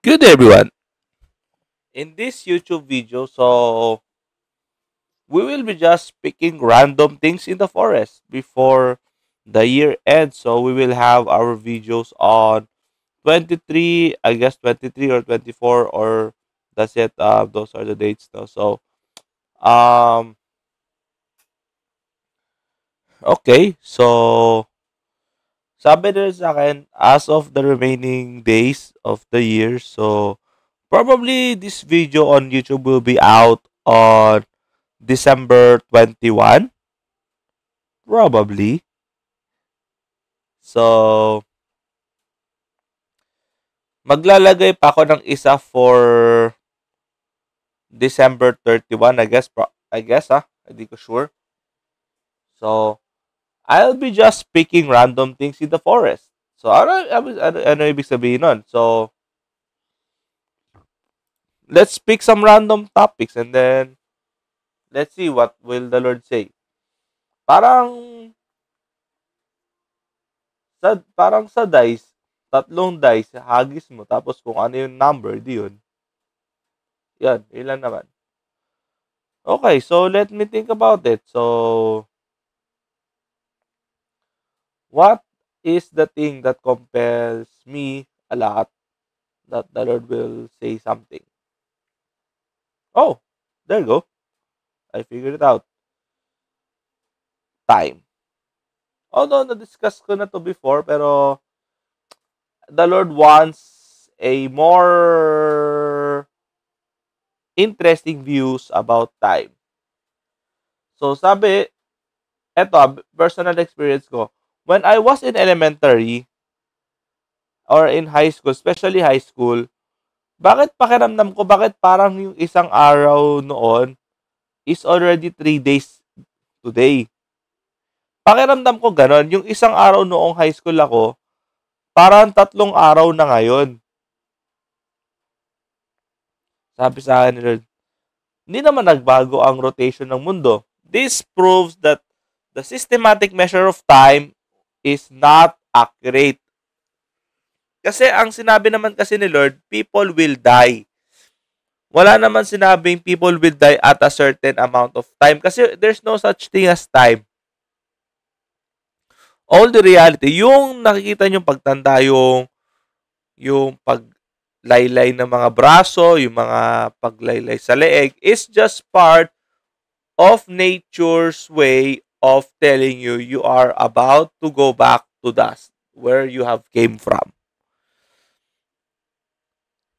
Good day, everyone. In this YouTube video, we will be just picking random things in the forest before the year ends. So we will have our videos on 23, I guess 23 or 24, or that's it. Those are the dates now. Um, okay. Sabi nila sa akin, as of the remaining days of the year, so probably this video on YouTube will be out on December 21, probably. So, maglalagay pa ako ng isa for December 31, I guess. Hindi ko sure. So, I'll be just picking random things in the forest. So, ano ibig sabihin nun? So, let's pick some random topics and then let's see what will the Lord say. Parang parang sa dice, tatlong dice, hagis mo, tapos kung ano yung number, di yun. Yan, ilan naman. Okay, so let me think about it. So, what is the thing that compels me a lot that the Lord will say something? Oh, there you go. I figured it out. Time. Although na-discuss ko na to before, pero the Lord wants a more interesting views about time. So, sabi, personal experience ko. When I was in elementary or in high school, especially high school, bakit parang yung isang araw noon is already 3 days today? Pakiramdam ko ganon. Yung isang araw noong high school ako, parang 3 araw na ngayon. Sabi sa akin ni Lord, hindi naman nagbago ang rotation ng mundo. This proves that the systematic measure of time is not accurate. Kasi ang sinabi naman kasi ni Lord, people will die. Wala naman sinabing people will die at a certain amount of time. Kasi there's no such thing as time. All the reality, yung nakikita nyo pagtanda, yung paglaylay ng mga braso, yung mga paglaylay sa leeg, is just part of nature's way of telling you you are about to go back to dust, where you have came from.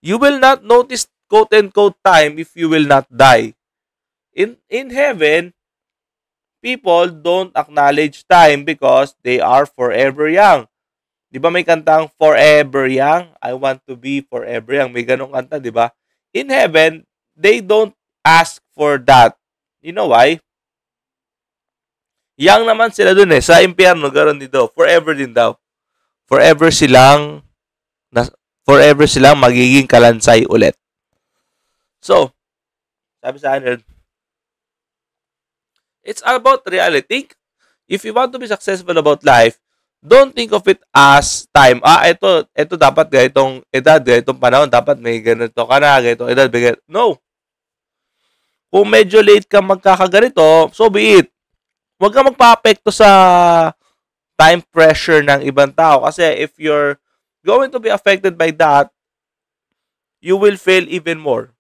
You will not notice quote-unquote time if you will not die. In heaven, people don't acknowledge time because they are forever young. Di ba may kantang forever young? I want to be forever young. May ganong kanta, di ba? In heaven, they don't ask for that. You know why? Young naman sila dun eh. Sa impyerno, ganoon dito. Forever din daw. Forever silang forever silang magiging kalansay ulit. So, sabi sa akin, it's about reality. If you want to be successful about life, don't think of it as time. Ito dapat ganitong edad, ganitong panahon, dapat may ganito ka na, ganitong edad, ganito. No. Kung medyo late ka magkakaganito, so be it. Huwag ka magpa-apekto sa time pressure ng ibang tao. Kasi if you're going to be affected by that, you will fail even more.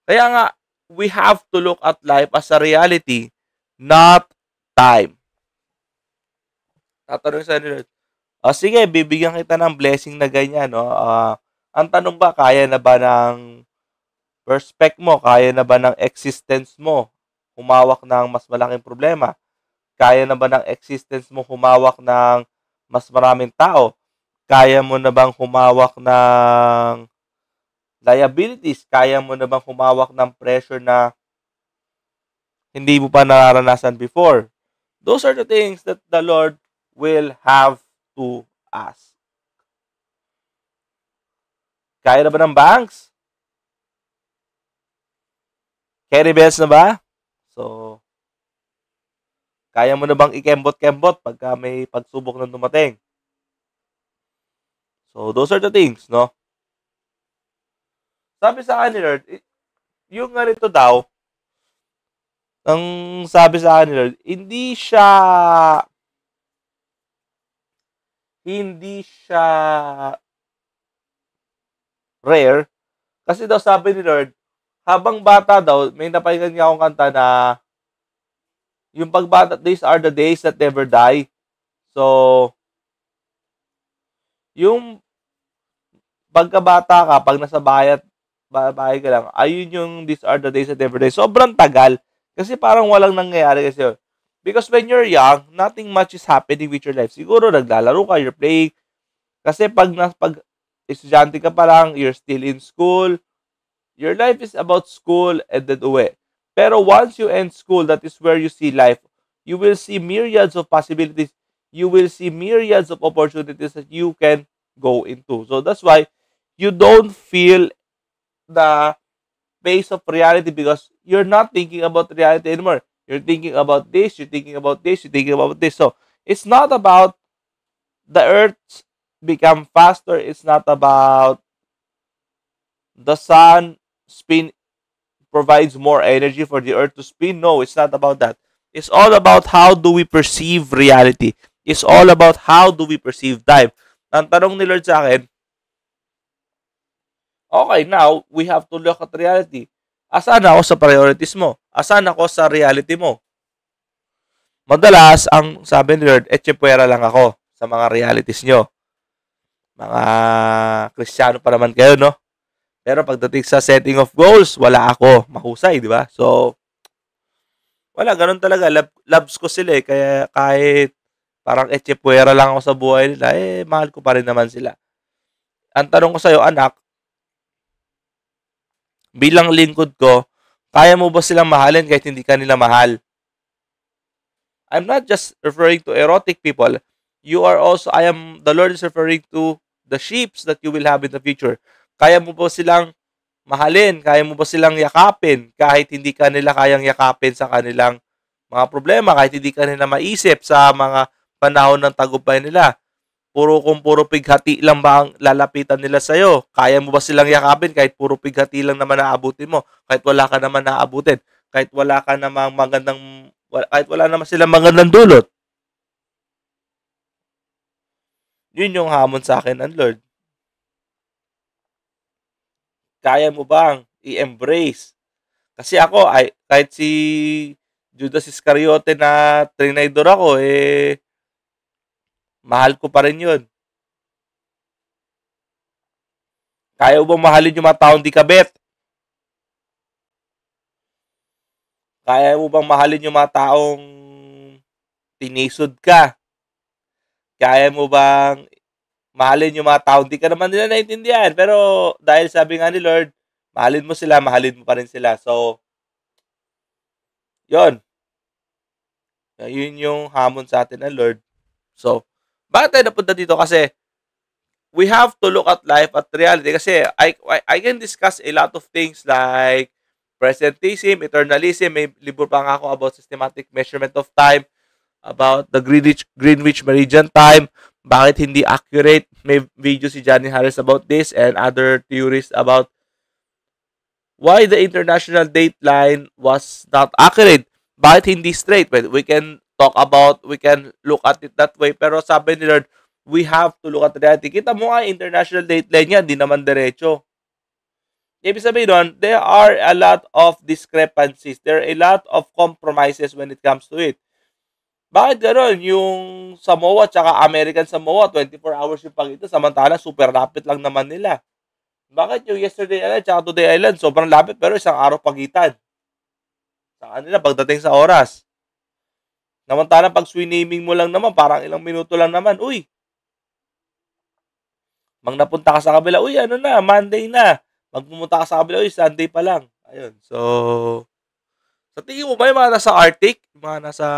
Kaya nga, we have to look at life as a reality, not time. Tatanong sa nila, sige, bibigyan kita ng blessing na ganyan, no? Ang tanong ba, kaya na ba ng perspect mo, kaya na ba ng existence mo humawak ng mas malaking problema? Kaya na ba ng existence mo humawak ng mas maraming tao? Kaya mo na bang humawak ng liabilities? Kaya mo na bang humawak ng pressure na hindi mo pa nararanasan before? Those are the things that the Lord will have to ask. Kaya na ba ng banks? Carry bells na ba? So, kaya mo na bang ikembot-kembot pagka may pagsubok na dumating? So, those are the things, no? Sabi sa akin ni Lord, yung ganito daw, ang sabi sa akin ni Lord, hindi siya rare. Kasi daw sabi ni Lord, habang bata daw, may napakinggan nga akong kanta na yung pagbata, these are the days that never die. So, yung pagkabata ka, pag nasa bahay ka lang, ayun yung these are the days that never die. Sobrang tagal. Kasi parang walang nangyayari kasi yun. Because when you're young, nothing much is happening with your life. Siguro naglalaro ka, you're playing. Kasi pag estudyante ka pa lang, you're still in school, your life is about school and then uwi. Pero once you end school, that is where you see life. You will see myriads of possibilities. You will see myriads of opportunities that you can go into. So that's why you don't feel the pace of reality because you're not thinking about reality anymore. You're thinking about this, you're thinking about this, you're thinking about this. So it's not about the earth become faster. It's not about the sun spin provides more energy for the earth to spin. No, it's not about that. It's all about how do we perceive reality. It's all about how do we perceive time. Ang tanong ni Lord sa akin, okay, now, we have to look at reality. Asan ako sa priorities mo? Asan ako sa reality mo? Madalas, ang sabi ni Lord, etchepwera lang ako sa mga realities nyo. Mga Kristiyano pa naman kayo, no? Pero pagdating sa setting of goals, wala ako. Mahusay, di ba? So, wala, ganun talaga. Loves ko sila eh. Kaya kahit parang etchepwera lang ako sa buhay nila, mahal ko pa rin naman sila. Ang tanong ko sa'yo, anak, bilang lingkod ko, kaya mo ba silang mahalin kahit hindi ka nila mahal? I'm not just referring to erotic people. The Lord is referring to the sheeps that you will have in the future. Kaya mo ba silang mahalin? Kaya mo ba silang yakapin kahit hindi ka nila kayang yakapin sa kanilang mga problema, kahit hindi ka nila maisip sa mga panahon ng tagumpay nila? Puro pighati lang ba ang lalapitan nila sa'yo? Kaya mo ba silang yakapin kahit puro pighati lang naman naabutin mo? Kahit wala ka naman naabutin? Kahit wala naman silang magandang dulot? Yun yung hamon sa akin ng Lord. Kaya mo bang i-embrace? Kasi ako, kahit si Judas Iscariote na trinaydor ako, mahal ko pa rin yun. Kaya mo bang mahalin yung mga taong di kabet? Kaya mo bang mahalin yung mga taong tinisod ka? Kaya mo bang mahalin yung mga taong di ka naman nila naintindihan? Pero dahil sabi nga ni Lord, mahalin mo sila, mahalin mo pa rin sila. So, yun yung hamon sa atin ng Lord. So, bakit tayo napunta dito? Kasi, we have to look at life at reality. Kasi, I can discuss a lot of things like presentism, eternalism. May libro pa nga ako about systematic measurement of time, about the Greenwich Meridian time, bakit hindi accurate. May video si Johnny Harris about this and other theories about why the international dateline was not accurate. Bakit hindi straight? Well, we can look at it that way. Pero sabi ni Lord, we have to look at reality. Kita mo nga, international dateline yan, di naman diretso. Ibig sabihin nun, there are a lot of discrepancies. There are a lot of compromises when it comes to it. Bakit gano'n? Yung Samoa at American Samoa, 24 hours yung pagitan. Samantala, super lapit lang naman nila. Bakit yung yesterday island at today island, sobrang lapit pero isang araw pagitan? Sa kanila, pagdating sa oras. Samantala, pag swimming mo lang naman, parang ilang minuto lang naman. Uy! Napunta ka sa kabila, uy, ano na, Monday na. Pumunta ka sa kabila, uy, Sunday pa lang. Ayun. So, sa tingin mo ba yung mga nasa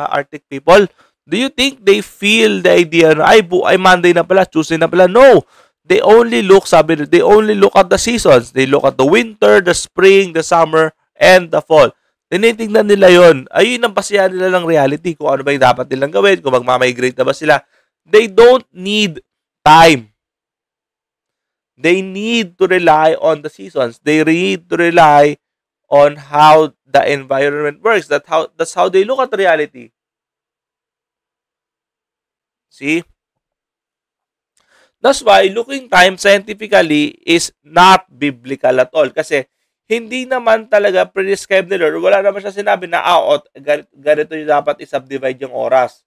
Arctic, people, do you think they feel the idea na, ay Monday na pala, Tuesday na pala? No! They only look at the seasons. They look at the winter, the spring, the summer, and the fall. Tinitingnan nila yon. Ayun ang basihan nila ng reality. Kung ano ba yung dapat nilang gawin, kung magmamigrate na ba sila. They don't need time. They need to rely on the seasons. They need to rely on how the environment works. That's how they look at reality. See? That's why looking time scientifically is not biblical at all. Kasi hindi naman talaga prescribed ni Lord. Wala naman siya sinabi na, ganito yung dapat i-subdivide yung oras.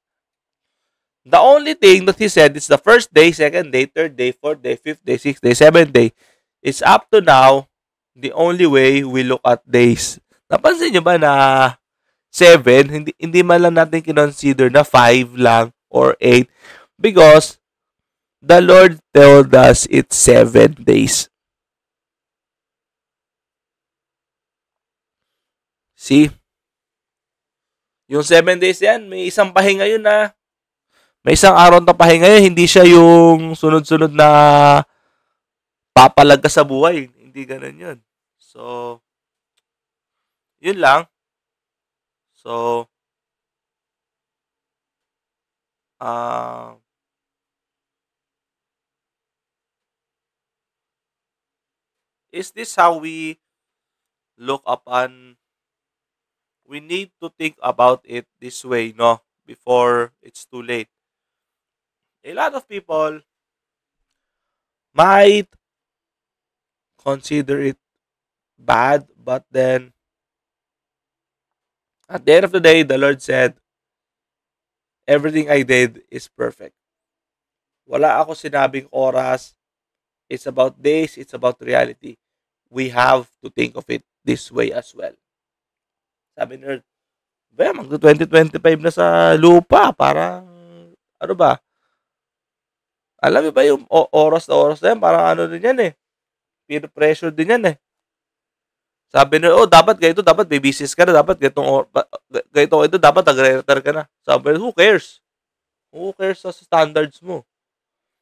The only thing that he said is the first day, second day, third day, fourth day, fifth day, sixth day, seventh day. It's up to now the only way we look at days. Napansin nyo ba na 7, hindi man lang natin kinonsider na 5 lang or 8 because the Lord told us it's 7 days. See? Yung 7 days yan, may isang pahinga yun na. May isang araw na pahinga yun. Hindi siya yung sunod-sunod na papalag ka sa buhay. Hindi ganun yun. So, yun lang. So, is this how we look upon? We need to think about it this way, no? Before it's too late. A lot of people might consider it bad, but then at the end of the day, the Lord said, everything I did is perfect. Wala ako sinabing oras. It's about days. It's about reality. We have to think of it this way as well. Sabi ni Lord, magto 2025 na sa lupa. Parang, ano ba? Alam mo ba yung oras na yan? Parang ano din yan eh. Peer pressure din yan eh. Sabi nila, dapat ganito, dapat may business ka na, dapat ganito, dapat nag-retire ka na. Sabi nila, who cares? Who cares sa standards mo?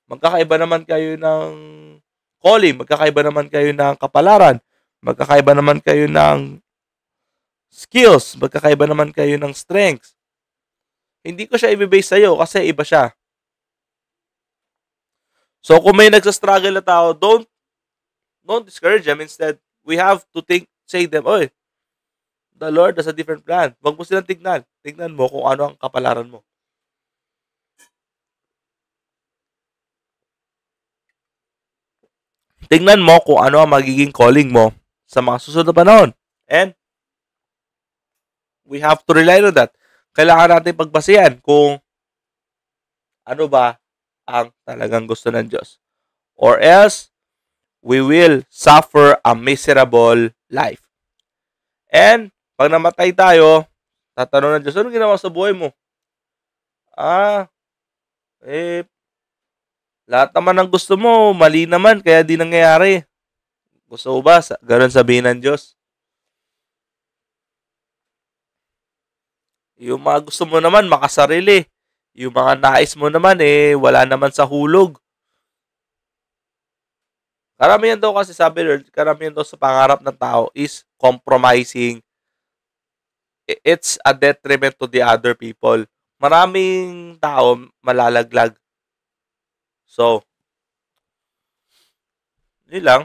Magkakaiba naman kayo ng calling, magkakaiba naman kayo ng kapalaran, magkakaiba naman kayo ng skills, magkakaiba naman kayo ng strengths. Hindi ko siya i-base sa'yo kasi iba siya. So, kung may nagsastruggle na tao, don't discourage them. Instead, we have to say them, the Lord has a different plan. Wag mo silang tignan. Tignan mo kung ano ang kapalaran mo. Tignan mo kung ano ang magiging calling mo sa mga susunod na panahon. And we have to rely on that. Kailangan natin pagbasehan kung ano ba ang talagang gusto ng Diyos. Or else, we will suffer a miserable life. And, pag namatay tayo, tatanong ng Diyos, ano ginawa sa buhay mo? Lahat naman ng gusto mo, mali naman, kaya di nangyayari. Gusto mo ba? Ganun sabihin ng Diyos. Yung mga gusto mo naman, makasarili. Yung mga nais mo naman, wala naman sa hulog. Karamihan daw kasi sabi Lord, karamihan daw sa pangarap ng tao is compromising. It's a detriment to the other people. Maraming tao malalaglag. So, yun lang.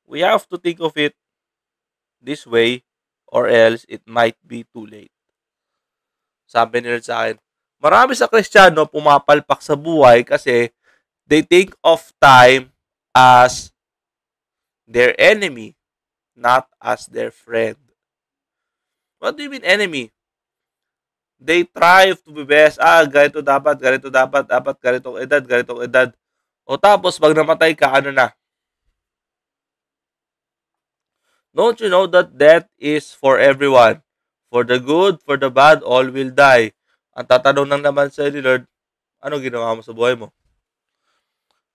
We have to think of it this way or else it might be too late. Sabi nila sa akin, marami sa Kristiyano pumapalpak sa buhay kasi they think of time as their enemy, not as their friend. What do you mean enemy? They strive to be best. Ganitong edad. O tapos, pag namatay ka, ano na? Don't you know that death is for everyone? For the good, for the bad, all will die. Ang tatanong lang naman sa ni Lord, ano ginawa mo sa buhay mo?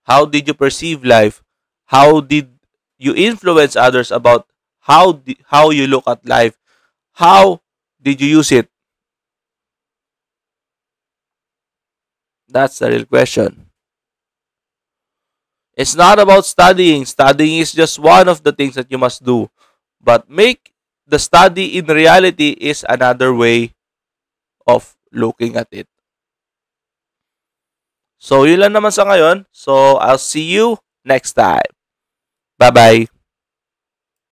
How did you perceive life? How did you influence others about how you look at life? How did you use it? That's the real question. It's not about studying. Studying is just one of the things that you must do. But make the study in reality is another way of looking at it. So, yun lang naman sa ngayon. So, I'll see you next time. Bye-bye.